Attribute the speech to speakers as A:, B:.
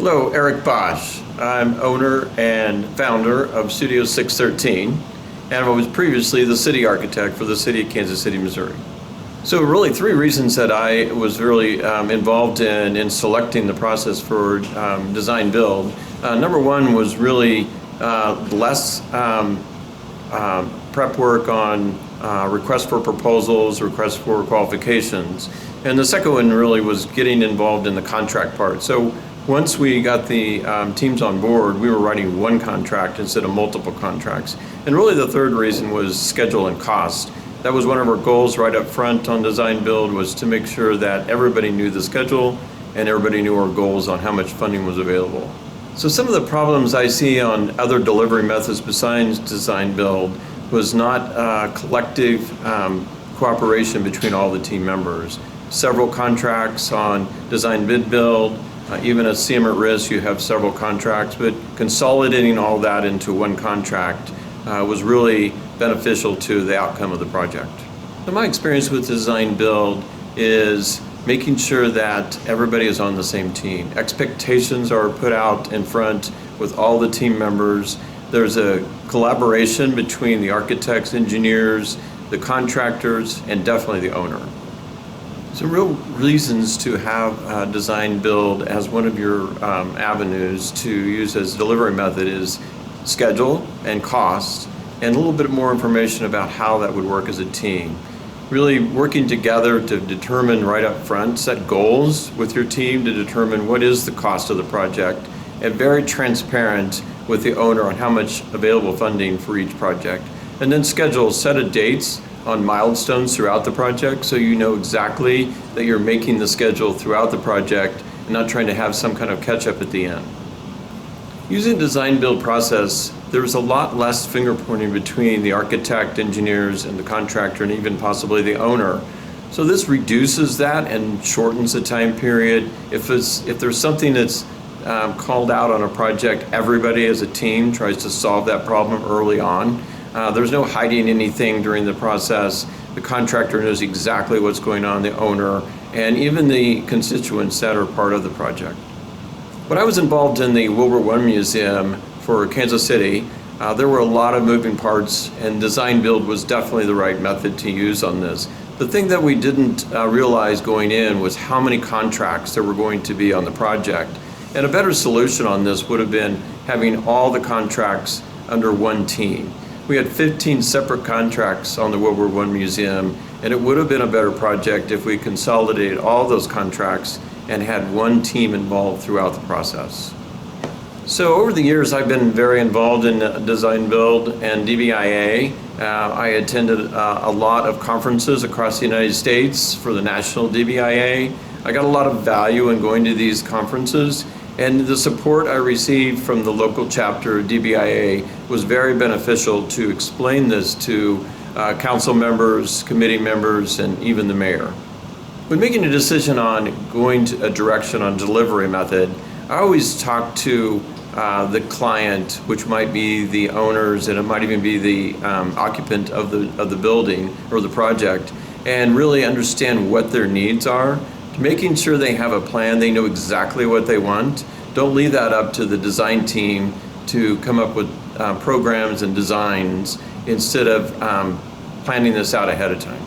A: Hello, Eric Bosch. I'm owner and founder of Studio 613, and I was previously the city architect for the city of Kansas City, Missouri. So really three reasons that I was really involved in selecting the process for design build. Number one was really less prep work on requests for proposals, requests for qualifications. And the second one really was getting involved in the contract part. So once we got the teams on board, we were writing one contract instead of multiple contracts. And really the third reason was schedule and cost. That was one of our goals right up front on design build, was to make sure that everybody knew the schedule and everybody knew our goals on how much funding was available. So some of the problems I see on other delivery methods besides design build was not collective cooperation between all the team members. Several contracts on design bid build, even at CM at risk you have several contracts, but consolidating all that into one contract was really beneficial to the outcome of the project. So my experience with design build is making sure that everybody is on the same team. Expectations are put out in front with all the team members. There's a collaboration between the architects, engineers, the contractors, and definitely the owner. Some real reasons to have design build as one of your avenues to use as delivery method is schedule and cost, and a little bit more information about how that would work as a team. Really working together to determine right up front, set goals with your team to determine what is the cost of the project, and very transparent with the owner on how much available funding for each project. And then schedule, set of dates on milestones throughout the project so you know exactly that you're making the schedule throughout the project and not trying to have some kind of catch up at the end. Using the design build process, there's a lot less finger pointing between the architect, engineers, and the contractor, and even possibly the owner. So this reduces that and shortens the time period. If there's something that's called out on a project, everybody as a team tries to solve that problem early on. There's no hiding anything during the process. The contractor knows exactly what's going on, the owner, and even the constituents that are part of the project. When I was involved in the World War I Museum for Kansas City, there were a lot of moving parts, and design build was definitely the right method to use on this. The thing that we didn't realize going in was how many contracts there were going to be on the project. And a better solution on this would have been having all the contracts under one team. We had 15 separate contracts on the World War I Museum, and it would have been a better project if we consolidated all those contracts and had one team involved throughout the process. So over the years, I've been very involved in design build and DBIA. I attended a lot of conferences across the United States for the national DBIA. I got a lot of value in going to these conferences, and the support I received from the local chapter of DBIA was very beneficial to explain this to council members, committee members, and even the mayor. When making a decision on going to a direction on delivery method, I always talk to the client, which might be the owners, and it might even be the occupant of the building or the project, and really understand what their needs are, making sure they have a plan, they know exactly what they want. Don't leave that up to the design team to come up with programs and designs instead of planning this out ahead of time.